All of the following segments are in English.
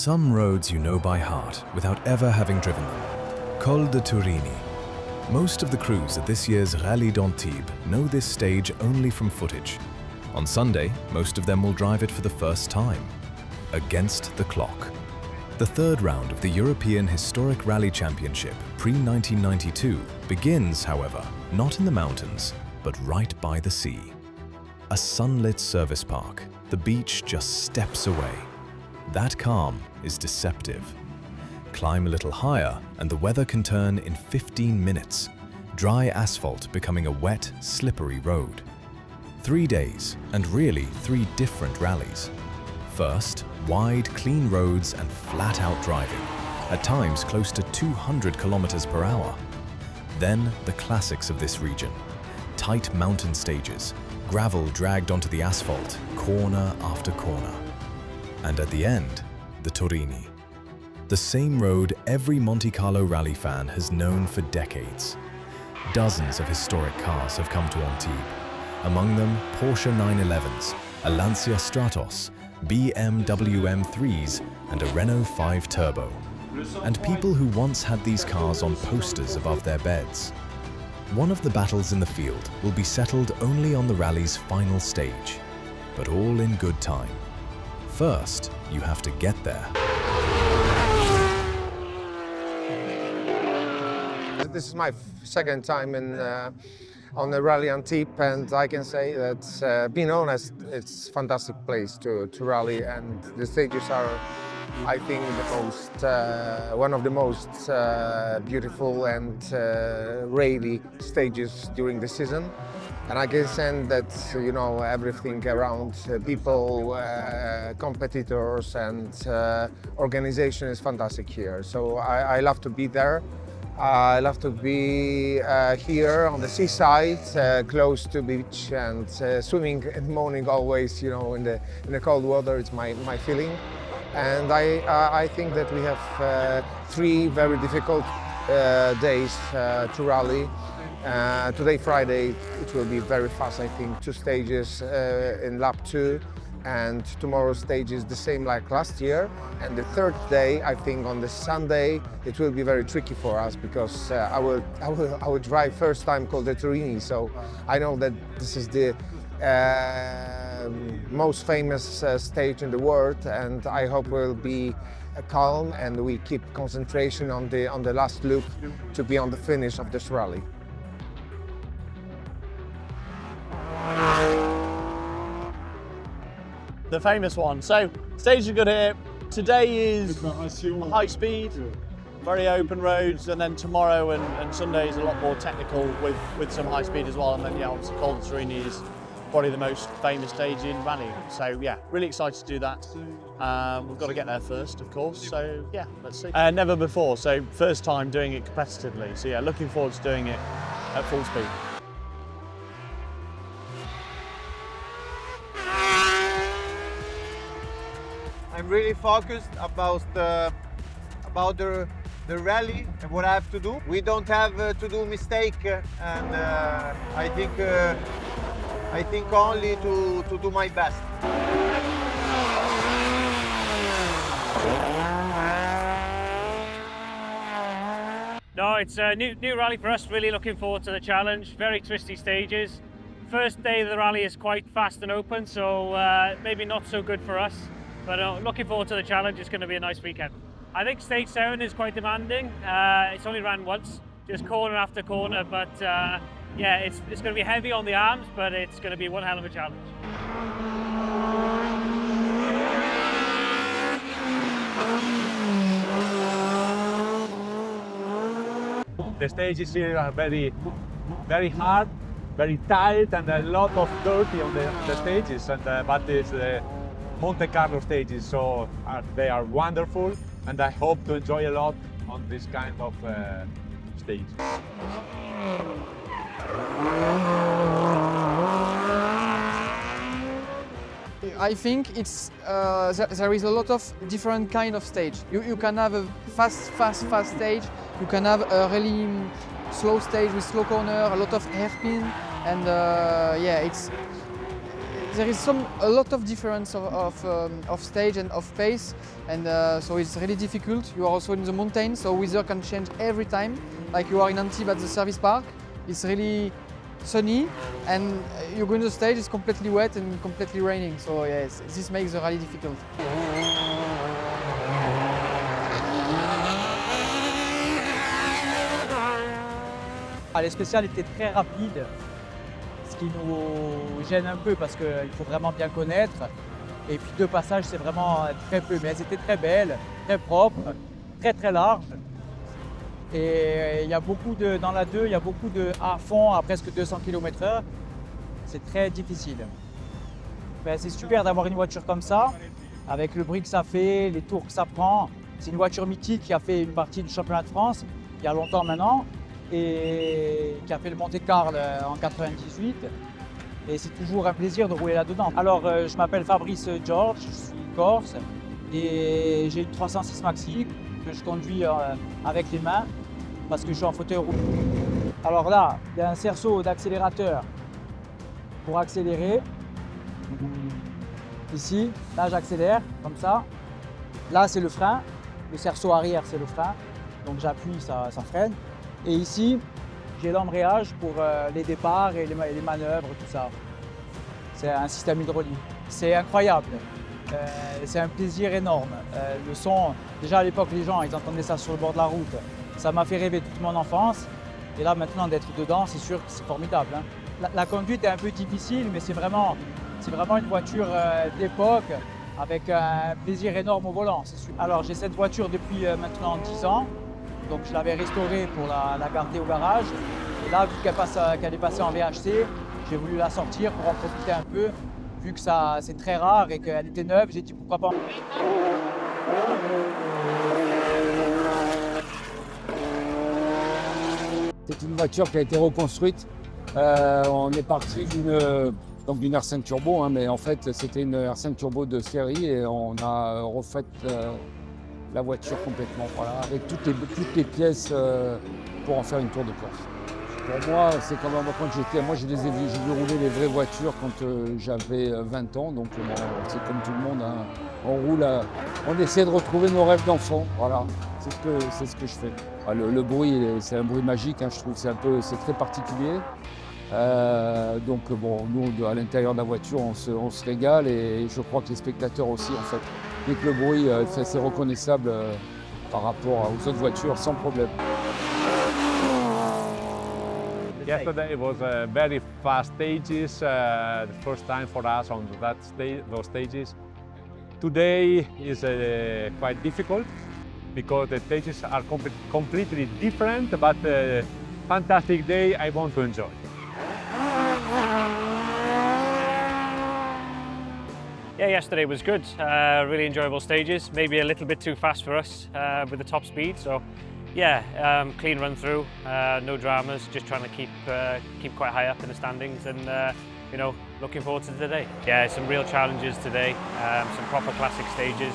some roads you know by heart without ever having driven them. Col de Turini. Most of the crews at this year's Rallye d'Antibes know this stage only from footage. On Sunday, most of them will drive it for the first time. Against the clock. The third round of the European Historic Rally Championship, Pre-1992, begins, however, not in the mountains, but right by the sea. A sunlit service park, the beach just steps away. That calm is deceptive. Climb a little higher and the weather can turn in 15 minutes, dry asphalt becoming a wet, slippery road. 3 days, and really 3 different rallies. First, wide, clean roads and flat-out driving, at times close to 200 kilometers per hour. Then, the classics of this region. Tight mountain stages, gravel dragged onto the asphalt, corner after corner. And at the end, the Turini. The same road every Monte Carlo rally fan has known for decades. Dozens of historic cars have come to Antibes. Among them, Porsche 911s, a Lancia Stratos, BMW M3s, and a Renault 5 Turbo. And people who once had these cars on posters above their beds. One of the battles in the field will be settled only on the rally's final stage, but all in good time. First, you have to get there. This is my second time on the Rallye Antibes, and I can say that, being honest, it's a fantastic place to rally, and the stages are, I think, one of the most beautiful and rally stages during the season. And I can say that, you know, everything around people, competitors and organization is fantastic here. So I love to be there. I love to be here on the seaside, close to beach, and swimming in the morning always, you know, in the cold water. It's my feeling. And I think that we have 3 very difficult days to rally. Today, Friday, it will be very fast, I think. 2 stages in lap 2. And tomorrow's stage is the same like last year. And the 3rd day, I think on the Sunday, it will be very tricky for us because I will drive first time Col de Turini. So I know that this is the most famous stage in the world, and I hope we'll be calm and we keep concentration on the last loop to be on the finish of this rally. The famous one. So, stage is good here. Today is high speed, very open roads, and then tomorrow and Sunday is a lot more technical with some high speed as well. And then, yeah, obviously Col de Turini is probably the most famous stage in rallying. So, yeah, really excited to do that. We've got to get there first, of course. So, yeah, let's see. Never before, so first time doing it competitively. So, yeah, looking forward to doing it at full speed. I'm really focused about the rally and what I have to do. We don't have to do mistake, and I think only to do my best. No, it's a new rally for us. Really looking forward to the challenge. Very twisty stages. First day of the rally is quite fast and open, so maybe not so good for us. But looking forward to the challenge. It's going to be a nice weekend. I think stage 7 is quite demanding. It's only ran once, just corner after corner. But yeah, it's going to be heavy on the arms, but it's going to be one hell of a challenge. The stages here are very hard, very tight, and a lot of dirty on the stages. And but it's the Monte Carlo stages, so they are wonderful, and I hope to enjoy a lot on this kind of stage. I think it's there is a lot of different kind of stage. You can have a fast stage. You can have a really slow stage with slow corner, a lot of hairpin, and yeah, there is a lot of difference of stage and of pace, and so it's really difficult. You are also in the mountains, so weather can change every time. Like you are in Antibes at the service park, it's really sunny, and you go in the stage, it's completely wet and completely raining. So yes, this makes the rally difficult. Les spéciales étaient très rapides, ce qui nous gêne un peu parce qu'il faut vraiment bien connaître. Et puis 2 passages, c'est vraiment très peu, mais elles étaient très belles, très propres, très larges. Et il y a beaucoup dans la 2, il y a beaucoup à fond à presque 200 km/h. C'est très difficile. C'est super d'avoir une voiture comme ça, avec le bruit que ça fait, les tours que ça prend. C'est une voiture mythique qui a fait une partie du championnat de France il y a longtemps maintenant, et qui a fait le Monte-Carlo en 98. Et c'est toujours un plaisir de rouler là-dedans. Alors, je m'appelle Fabrice George, je suis corse, et j'ai une 306 Maxi que je conduis avec les mains parce que je suis en fauteuil roulant. Alors là, il y a un cerceau d'accélérateur pour accélérer. Ici, là j'accélère comme ça. Là c'est le frein, le cerceau arrière c'est le frein, donc j'appuie, ça freine. Et ici, j'ai l'embrayage pour les départs et les manœuvres, tout ça. C'est un système hydraulique. C'est incroyable. C'est un plaisir énorme. Le son, déjà à l'époque, les gens ils entendaient ça sur le bord de la route. Ça m'a fait rêver toute mon enfance. Et là, maintenant, d'être dedans, c'est sûr que c'est formidable. Hein. La conduite est un peu difficile, mais c'est vraiment une voiture d'époque avec un plaisir énorme au volant. Alors, j'ai cette voiture depuis maintenant 10 ans. Donc je l'avais restaurée pour la garder au garage. Et là, vu qu'elle est passée en VHC, j'ai voulu la sortir pour en profiter un peu. Vu que c'est très rare et qu'elle était neuve, j'ai dit pourquoi pas. C'est une voiture qui a été reconstruite. On est parti d'une R5 turbo, hein, mais en fait c'était une R5 turbo de série et on a refait la voiture complètement, voilà, avec toutes les pièces pour en faire une tour de course. Pour moi, c'est quand même quand moi j'ai vu rouler les vraies voitures quand j'avais 20 ans, donc c'est comme tout le monde, hein. On roule, on essaie de retrouver nos rêves d'enfant, voilà, c'est ce que je fais. Le bruit, c'est un bruit magique, hein, je trouve, c'est très particulier. Donc bon, nous à l'intérieur de la voiture, on se régale et je crois que les spectateurs aussi en fait. Dès que le bruit, c'est reconnaissable par rapport aux autres voitures sans problème. Yesterday was very fast stages, the first time for us on those stages. Today is quite difficult because the stages are completely different, but fantastic day I want to enjoy. Yeah, yesterday was good. Really enjoyable stages. Maybe a little bit too fast for us with the top speed. So, yeah, clean run through. No dramas. Just trying to keep quite high up in the standings, and you know, looking forward to today. Yeah, some real challenges today. Some proper classic stages.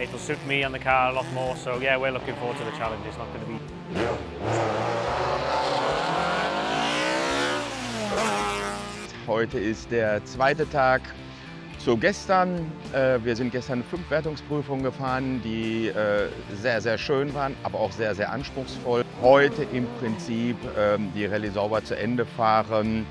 It'll suit me and the car a lot more. So yeah, we're looking forward to the challenge. It's not going to be. Heute ist der zweite Tag zu gestern. Wir sind gestern 5 Wertungsprüfungen gefahren, die sehr, sehr schön waren, aber auch sehr, sehr anspruchsvoll. Heute im Prinzip die Rallye sauber zu Ende fahren,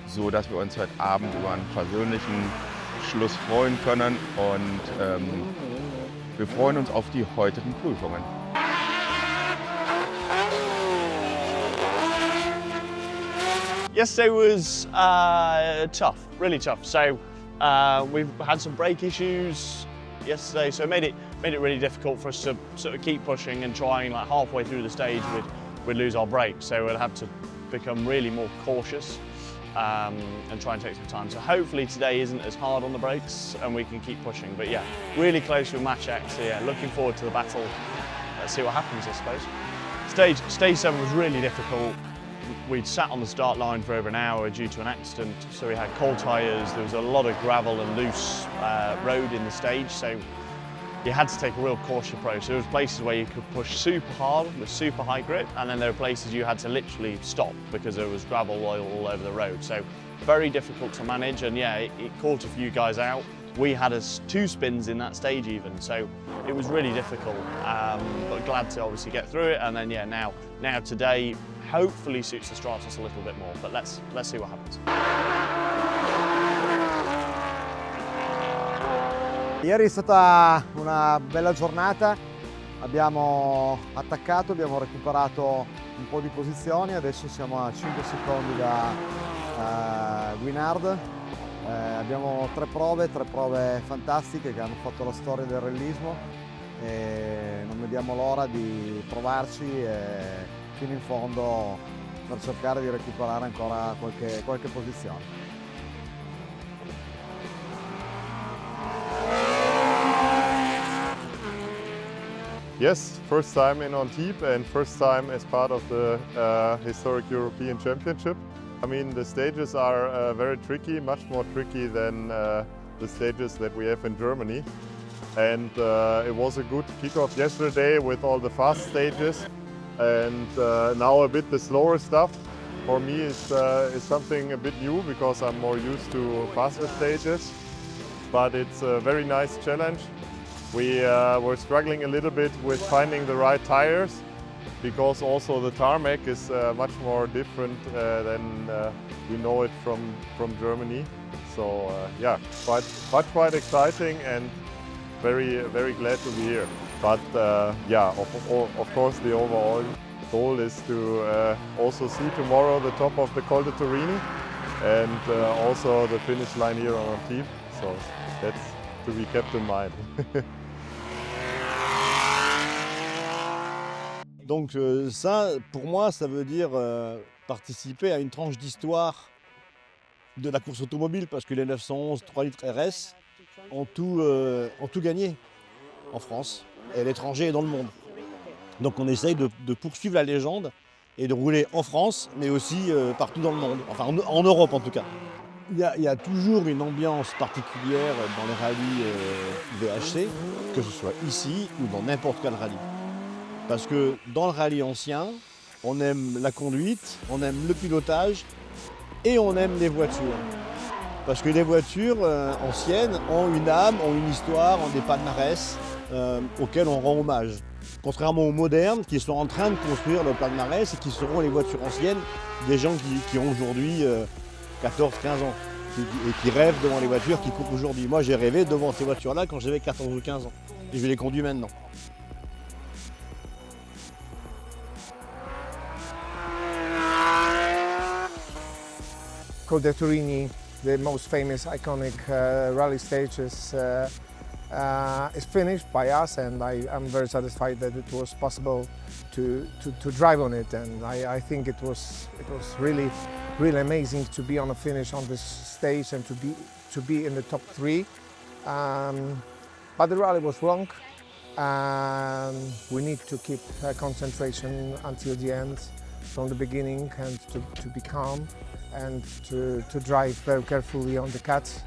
so dass wir uns heute Abend über einen persönlichen Schluss freuen können. Und wir freuen uns auf die heutigen Prüfungen. Yesterday was tough, really tough. So we've had some brake issues yesterday, so it made it really difficult for us to sort of keep pushing and trying. Like halfway through the stage, we'd lose our brakes, so we'd have to become really more cautious and try and take some time. So hopefully today isn't as hard on the brakes and we can keep pushing. But yeah, really close with match X. So yeah, looking forward to the battle. Let's see what happens, I suppose. Stage 7 was really difficult. We'd sat on the start line for over an hour due to an accident, so we had cold tyres, there was a lot of gravel and loose road in the stage, so you had to take a real cautious approach. There was places where you could push super hard with super high grip, and then there were places you had to literally stop because there was gravel all over the road. So very difficult to manage, and yeah, it caught a few guys out. We had 2 spins in that stage even, so it was really difficult, but glad to obviously get through it. And then yeah, now today hopefully suits the Stratos a little bit more, but let's see what happens. Ieri è stata una bella giornata, abbiamo attaccato, abbiamo recuperato un po' di posizioni, adesso siamo a 5 secondi da Guinard. Abbiamo 3 prove fantastiche che hanno fatto la storia del rallismo e non vediamo l'ora di provarci fino in fondo per cercare di recuperare ancora qualche posizione. Yes, first time in Antibes and first time as part of the historic European Championship. I mean, the stages are very tricky, much more tricky than the stages that we have in Germany. And it was a good kickoff yesterday with all the fast stages. And now a bit the slower stuff for me is something a bit new because I'm more used to faster stages. But it's a very nice challenge. We were struggling a little bit with finding the right tires because also the tarmac is much more different than we know it from Germany. So yeah, quite exciting and very glad to be here. But yeah, of course the overall goal is to also see tomorrow the top of the Col de Turini and also the finish line here on Antibes. So that's to be kept in mind. Donc ça, pour moi, ça veut dire participer à une tranche d'histoire de la course automobile parce que les 911 3 litres RS ont tout gagné en France et à l'étranger et dans le monde. Donc on essaye de poursuivre la légende et de rouler en France, mais aussi partout dans le monde, enfin en Europe en tout cas. Il y a toujours une ambiance particulière dans les rallyes VHC, que ce soit ici ou dans n'importe quel rallye. Parce que dans le rallye ancien, on aime la conduite, on aime le pilotage et on aime les voitures. Parce que les voitures anciennes ont une âme, ont une histoire, ont des palmarès auxquels on rend hommage. Contrairement aux modernes qui sont en train de construire le palmarès et qui seront les voitures anciennes des gens qui ont aujourd'hui 14, 15 ans et qui rêvent devant les voitures qui courent aujourd'hui. Moi j'ai rêvé devant ces voitures-là quand j'avais 14 ou 15 ans et je les conduis maintenant. Col de Turini, the most famous, iconic rally stage, is finished by us, and I'm very satisfied that it was possible to drive on it. And I think it was really amazing to be on a finish on this stage and to be in the top 3. But the rally was long. We need to keep concentration until the end, from the beginning, and to be calm and to drive very carefully on the cuts,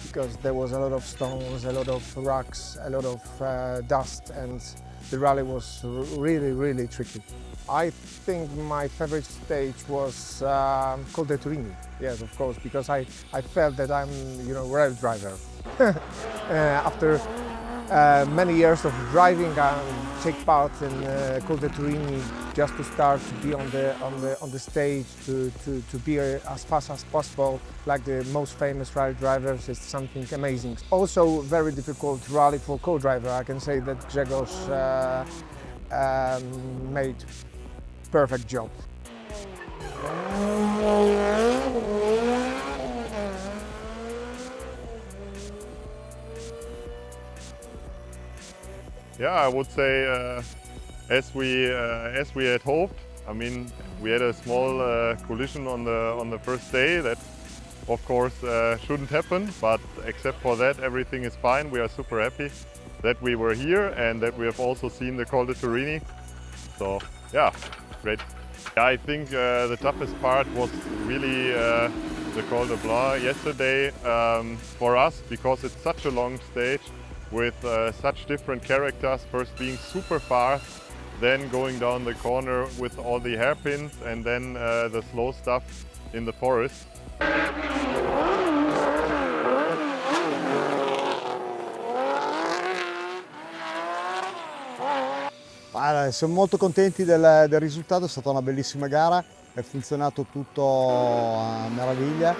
because there was a lot of stones, a lot of rocks, a lot of dust, and the rally was really tricky. I think my favorite stage was Col de Turini. Yes, of course, because I felt that I'm, a rail driver. After many years of driving, I take part in Col de Turini just to start to be on the stage, to be as fast as possible, like the most famous rally drivers. It's something amazing. Also, very difficult rally for co-driver. I can say that Grzegorz made perfect job. Yeah, I would say as we had hoped. I mean, we had a small collision on the first day that, of course, shouldn't happen. But except for that, everything is fine. We are super happy that we were here and that we have also seen the Col de Turini. So yeah, great. Yeah, I think the toughest part was really the Col de Blanc yesterday for us, because it's such a long stage with such different characters, first being super fast, then going down the corner with all the hairpins, and then the slow stuff in the forest. Allora, siamo molto contenti del risultato, è stata una bellissima gara, è funzionato tutto a meraviglia,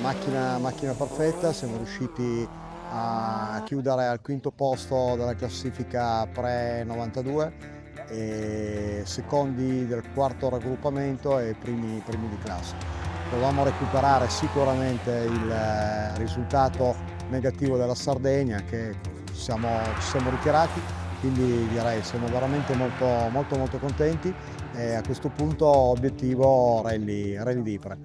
macchina perfetta, siamo riusciti a chiudere al quinto posto della classifica pre-92 e secondi del quarto raggruppamento e primi di classe. Dovevamo recuperare sicuramente il risultato negativo della Sardegna che ci siamo ritirati, quindi direi siamo veramente molto contenti e a questo punto obiettivo Rally di Ypres.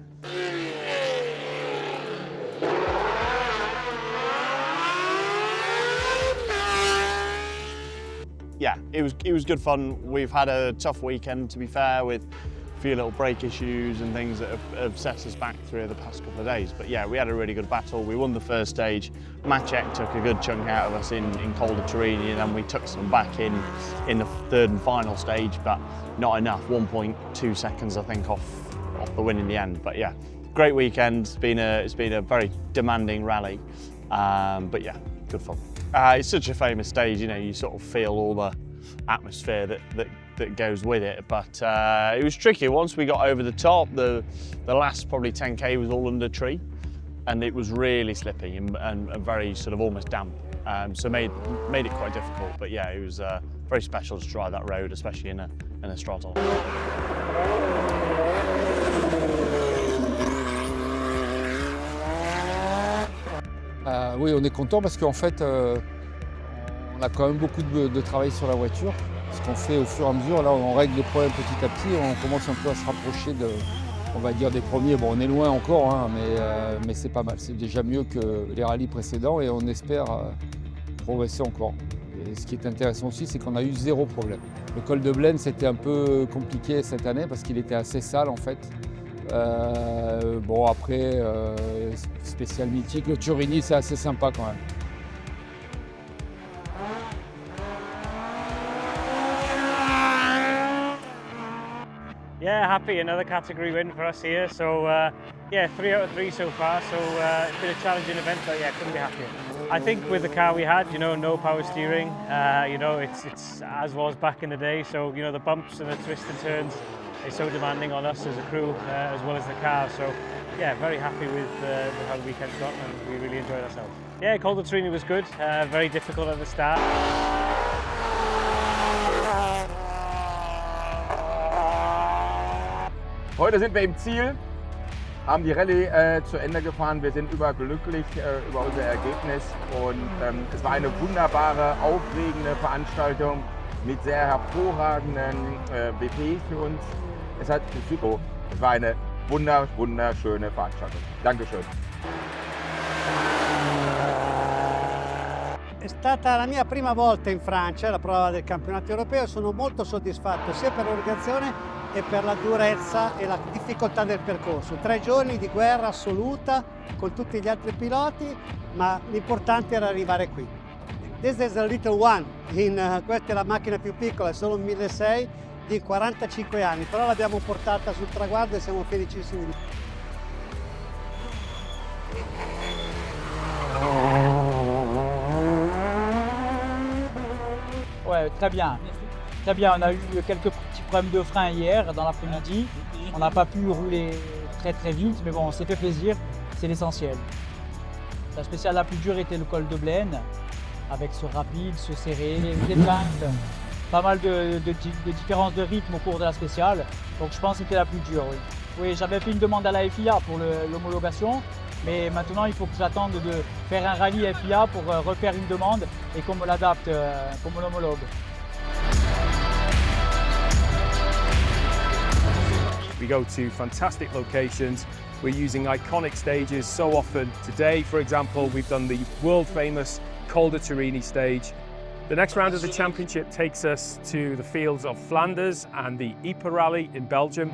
Yeah, it was good fun. We've had a tough weekend, to be fair, with a few little brake issues and things that have set us back through the past couple of days. But yeah, we had a really good battle. We won the first stage. Maciek took a good chunk out of us in Col de Turini, and then we took some back in the third and final stage, but not enough. 1.2 seconds, I think, off the win in the end. But yeah, great weekend. It's been a very demanding rally, but yeah, good fun. It's such a famous stage, you know, you sort of feel all the atmosphere that goes with it, but it was tricky. Once we got over the top, the last probably 10k was all under tree, and it was really slippy and very sort of almost damp, so made it quite difficult. But yeah, it was very special to try that road, especially in a throttle. Oui, on est content parce qu'en fait, on a quand même beaucoup de travail sur la voiture. Ce qu'on fait au fur et à mesure, là, on règle les problèmes petit à petit, on commence un peu à se rapprocher on va dire des premiers. Bon, on est loin encore, hein, mais c'est pas mal. C'est déjà mieux que les rallyes précédents et on espère progresser encore. Et ce qui est intéressant aussi, c'est qu'on a eu 0 problème. Le col de Blaine, c'était un peu compliqué cette année parce qu'il était assez sale en fait. Bon après, spécial mythique, le Turini c'est assez sympa quand même. Yeah, happy, another category win for us here. So yeah, 3 out of 3 so far. So it's been a challenging event, but yeah, couldn't be happier. I think with the car we had, you know, no power steering, you know, it's as was back in the day. So, you know, the bumps and the twists and turns is so demanding on us as a crew, as well as the car. So yeah, very happy with how the weekend's gone, and we really enjoyed ourselves. Yeah, Col de Turini was good, very difficult at the start. Heute sind wir im Ziel, haben die Rallye zu Ende gefahren. Wir sind überglücklich über unser Ergebnis und es war eine wunderbare, aufregende Veranstaltung mit sehr hervorragenden WPs für uns. Es war eine wunderschöne Veranstaltung. Dankeschön. È stata la mia prima volta in Francia, la prova del campionato europeo. Sono molto soddisfatto sia per l'organizzazione e per la durezza e la difficoltà del percorso. 3 giorni di guerra assoluta con tutti gli altri piloti, ma l'importante era arrivare qui. This is a little one, questa è la macchina più piccola, è solo un 1600 di 45 anni, però l'abbiamo portata sul traguardo e siamo felicissimi di Ouais, très bien. Très bien, on a eu quelques petits problèmes de frein hier dans l'après-midi. On n'a pas pu rouler très vite, mais bon, on s'est fait plaisir, c'est l'essentiel. La spéciale la plus dure était le col de Blaine, avec ce rapide, ce serré, les plaintes, pas mal de différences de rythme au cours de la spéciale. Donc je pense que c'était la plus dure, oui. Oui, j'avais fait une demande à la FIA pour l'homologation, mais maintenant il faut que j'attende de faire un rallye FIA pour refaire une demande et qu'on me l'adapte, qu'on me l'homologue. We go to fantastic locations. We're using iconic stages so often. Today, for example, we've done the world famous Col de Turini stage. The next round of the championship takes us to the fields of Flanders and the Ypres Rally in Belgium.